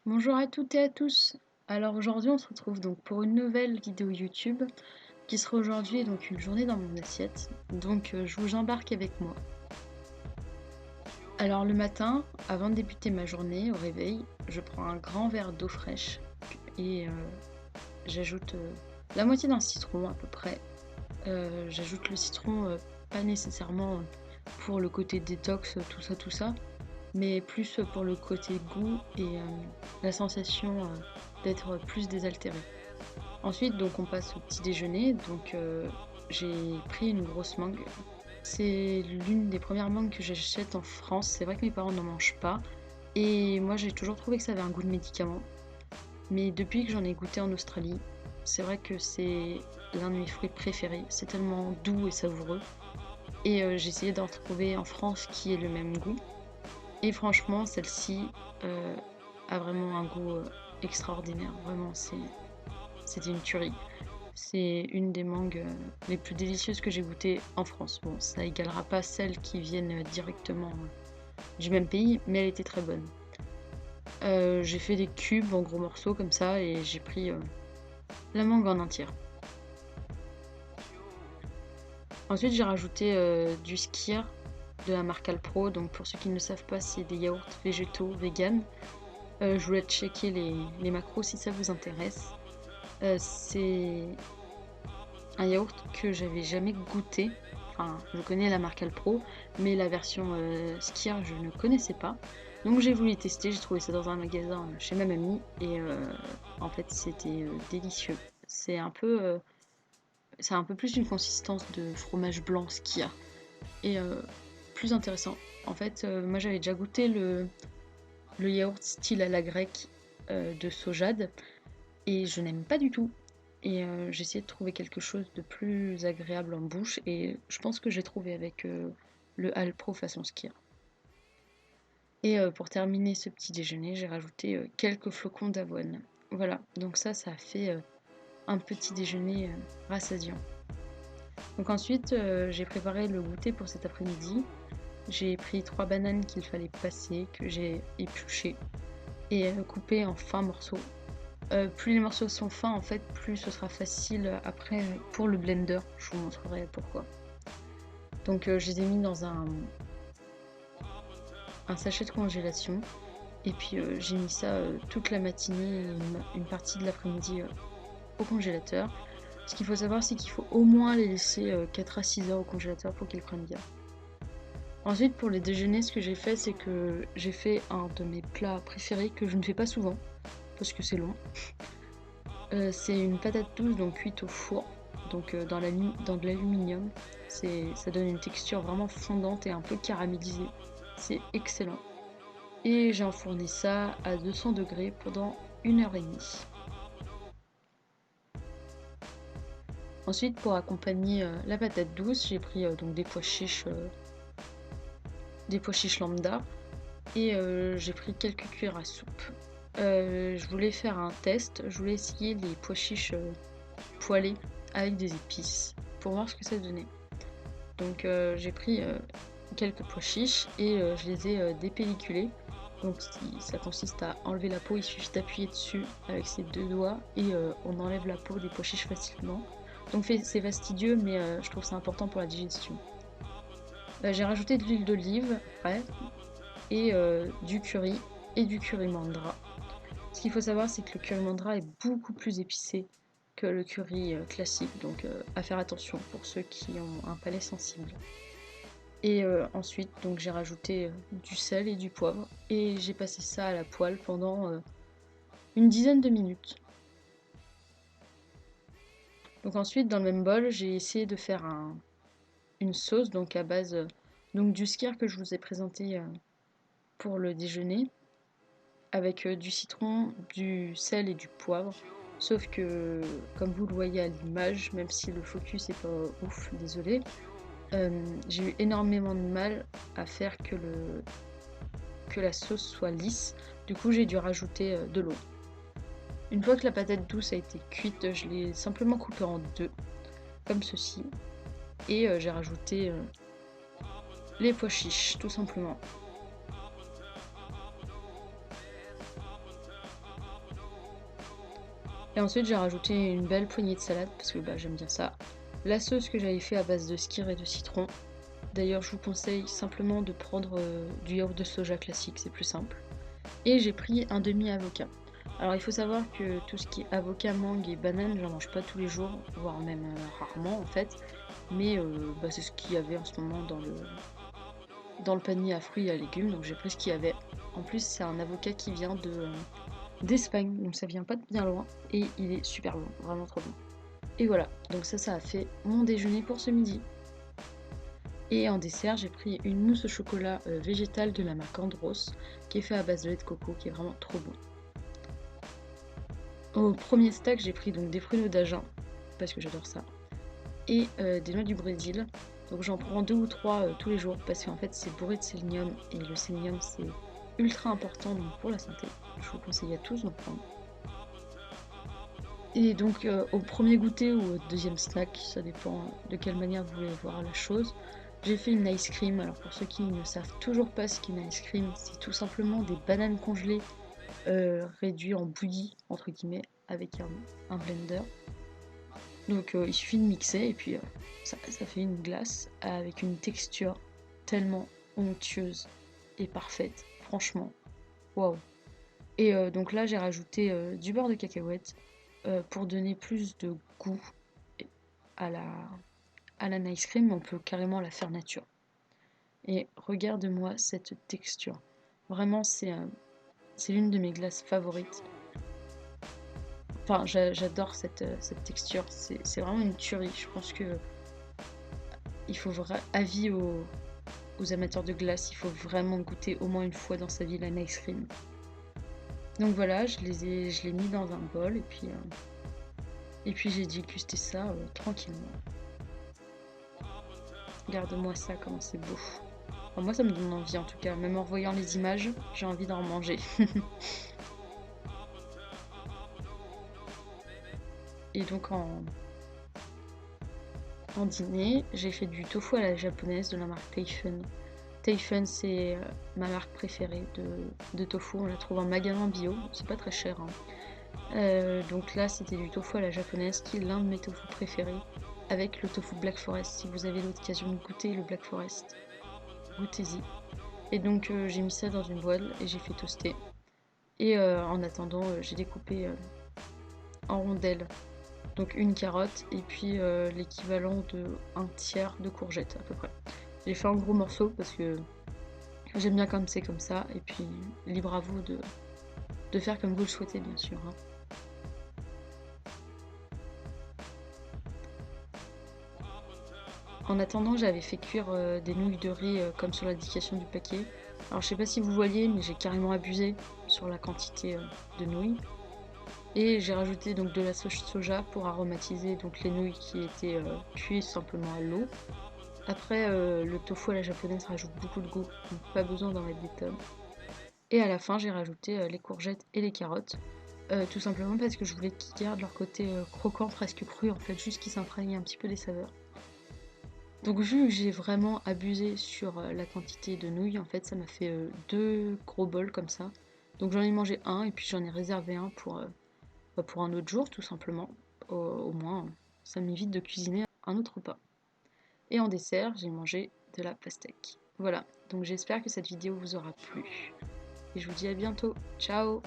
Bonjour à toutes et à tous. Alors aujourd'hui on se retrouve donc pour une nouvelle vidéo YouTube qui sera aujourd'hui donc une journée dans mon assiette. Donc je vous embarque avec moi. Alors le matin, avant de débuter ma journée au réveil, je prends un grand verre d'eau fraîche et j'ajoute la moitié d'un citron à peu près. J'ajoute le citron pas nécessairement pour le côté détox, tout ça, mais plus pour le côté goût et la sensation d'être plus désaltéré. Ensuite, donc on passe au petit déjeuner. Donc j'ai pris une grosse mangue. C'est l'une des premières mangues que j'achète en France. C'est vrai que mes parents n'en mangent pas. Et moi j'ai toujours trouvé que ça avait un goût de médicament. Mais depuis que j'en ai goûté en Australie, c'est vrai que c'est l'un de mes fruits préférés. C'est tellement doux et savoureux. Et j'ai essayé d'en retrouver en France qui ait le même goût. Et franchement, celle-ci euh, a vraiment un goût extraordinaire. Vraiment, c'était une tuerie. C'est une des mangues les plus délicieuses que j'ai goûtées en France. Bon, ça égalera pas celles qui viennent directement du même pays, mais elle était très bonne. J'ai fait des cubes en gros morceaux comme ça et j'ai pris la mangue en entière. Ensuite, j'ai rajouté du skyr de la marque Alpro. Donc, pour ceux qui ne le savent pas, c'est des yaourts végétaux vegan. Je vous laisse checker les macros si ça vous intéresse. C'est un yaourt que j'avais jamais goûté. Enfin, je connais la marque Alpro, mais la version Skyr, je ne connaissais pas. Donc j'ai voulu tester, j'ai trouvé ça dans un magasin chez ma mamie et en fait c'était délicieux. C'est un peu ça a un peu plus une consistance de fromage blanc Skyr et plus intéressant. En fait, moi j'avais déjà goûté le yaourt style à la grecque de Sojade et je n'aime pas du tout. Et j'ai essayé de trouver quelque chose de plus agréable en bouche et je pense que j'ai trouvé avec le Alpro façon skier. Et pour terminer ce petit déjeuner, j'ai rajouté quelques flocons d'avoine. Voilà, donc ça a fait un petit déjeuner rassasiant. Donc ensuite, j'ai préparé le goûter pour cet après-midi. J'ai pris 3 bananes qu'il fallait passer, que j'ai épluchées et coupées en fins morceaux. Plus les morceaux sont fins, en fait, plus ce sera facile après pour le blender. Je vous montrerai pourquoi. Donc je les ai mis dans un sachet de congélation. Et puis j'ai mis ça toute la matinée et une partie de l'après-midi au congélateur. Ce qu'il faut savoir, c'est qu'il faut au moins les laisser 4 à 6 heures au congélateur pour qu'ils prennent bien. Ensuite, pour les déjeuners, ce que j'ai fait, c'est que j'ai fait un de mes plats préférés que je ne fais pas souvent, parce que c'est long. C'est une patate douce donc cuite au four, donc dans de l'aluminium. Ça donne une texture vraiment fondante et un peu caramélisée. C'est excellent. Et j'ai enfourné ça à 200 degrés pendant 1 heure et demie. Ensuite, pour accompagner la patate douce, j'ai pris donc des pois chiches lambda et j'ai pris quelques cuillères à soupe. Je voulais faire un test, je voulais essayer les pois chiches poêlés avec des épices pour voir ce que ça donnait. Donc j'ai pris quelques pois chiches et je les ai dépelliculés. Donc ça consiste à enlever la peau, il suffit d'appuyer dessus avec ses 2 doigts et on enlève la peau des pois chiches facilement. Donc c'est fastidieux mais je trouve ça important pour la digestion. J'ai rajouté de l'huile d'olive après et du curry et du curry mandra. Ce qu'il faut savoir, c'est que le curry mandra est beaucoup plus épicé que le curry classique, donc à faire attention pour ceux qui ont un palais sensible. Et ensuite, donc j'ai rajouté du sel et du poivre et j'ai passé ça à la poêle pendant une dizaine de minutes. Donc ensuite, dans le même bol, j'ai essayé de faire une sauce donc à base donc du skyr que je vous ai présenté pour le déjeuner, avec du citron, du sel et du poivre. Sauf que, comme vous le voyez à l'image, même si le focus est pas ouf, désolé, j'ai eu énormément de mal à faire que la sauce soit lisse. Du coup, j'ai dû rajouter de l'eau. Une fois que la patate douce a été cuite, je l'ai simplement coupée en deux, comme ceci. Et j'ai rajouté les pois chiches, tout simplement. Et ensuite j'ai rajouté une belle poignée de salade parce que j'aime bien ça. La sauce que j'avais fait à base de skyr et de citron. D'ailleurs je vous conseille simplement de prendre du yaourt de soja classique, c'est plus simple. Et j'ai pris un demi-avocat. Alors il faut savoir que tout ce qui est avocat, mangue et banane, j'en mange pas tous les jours, voire même rarement en fait. Mais c'est ce qu'il y avait en ce moment dans le panier à fruits et à légumes, donc j'ai pris ce qu'il y avait. En plus c'est un avocat qui vient d'Espagne, donc ça vient pas de bien loin, et il est super bon, vraiment trop bon. Et voilà, donc ça a fait mon déjeuner pour ce midi. Et en dessert, j'ai pris une mousse au chocolat végétale de la marque Andros, qui est fait à base de lait de coco, qui est vraiment trop bon. Au premier stack, j'ai pris donc des pruneaux d'Agen, parce que j'adore ça, et des noix du Brésil. Donc j'en prends 2 ou 3 tous les jours, parce qu'en fait c'est bourré de sélénium, et le sélénium c'est ultra important donc, pour la santé. Je vous conseille à tous d'en prendre. Et donc au premier goûter ou au deuxième snack, ça dépend de quelle manière vous voulez voir la chose, j'ai fait une ice cream. Alors pour ceux qui ne savent toujours pas ce qu'est une ice cream, c'est tout simplement des bananes congelées réduites en bouillie, entre guillemets, avec un blender. Donc il suffit de mixer et puis ça fait une glace avec une texture tellement onctueuse et parfaite, franchement, waouh. Et donc là j'ai rajouté du beurre de cacahuète pour donner plus de goût à la ice cream, mais on peut carrément la faire nature. Et regarde-moi cette texture. Vraiment, c'est l'une de mes glaces favorites. Enfin, j'adore cette texture. C'est vraiment une tuerie. Je pense que il faut avis aux amateurs de glace, il faut vraiment goûter au moins une fois dans sa vie la ice cream. Donc voilà, je l'ai mis dans un bol et puis j'ai dégusté ça tranquillement. Regarde-moi ça, comment c'est beau. Enfin, moi ça me donne envie en tout cas, même en voyant les images, j'ai envie d'en manger. Et donc en dîner, j'ai fait du tofu à la japonaise de la marque Teifen. Teifen c'est ma marque préférée de tofu, on la trouve en magasin bio, c'est pas très cher. Donc là c'était du tofu à la japonaise qui est l'un de mes tofu préférés avec le tofu Black Forest. Si vous avez l'occasion de goûter le Black Forest, goûtez-y. Et donc j'ai mis ça dans une voile et j'ai fait toaster. Et en attendant j'ai découpé en rondelles donc une carotte et puis l'équivalent de un tiers de courgette à peu près. J'ai fait en gros morceaux parce que j'aime bien comme c'est comme ça et puis libre à vous de faire comme vous le souhaitez bien sûr. Hein. En attendant, j'avais fait cuire des nouilles de riz comme sur l'indication du paquet. Alors je sais pas si vous voyez, mais j'ai carrément abusé sur la quantité de nouilles. Et j'ai rajouté donc de la sauce soja pour aromatiser donc les nouilles qui étaient cuites simplement à l'eau. Après, le tofu à la japonaise rajoute beaucoup de goût, donc pas besoin d'en mettre des tonnes. Et à la fin, j'ai rajouté les courgettes et les carottes, tout simplement parce que je voulais qu'ils gardent leur côté croquant, presque cru, en fait, juste qu'ils s'imprègnent un petit peu des saveurs. Donc vu que j'ai vraiment abusé sur la quantité de nouilles, en fait, ça m'a fait 2 gros bols comme ça. Donc j'en ai mangé un et puis j'en ai réservé un pour un autre jour, tout simplement. Au moins, ça m'évite de cuisiner un autre repas. Et en dessert, j'ai mangé de la pastèque. Voilà, donc j'espère que cette vidéo vous aura plu. Et je vous dis à bientôt. Ciao!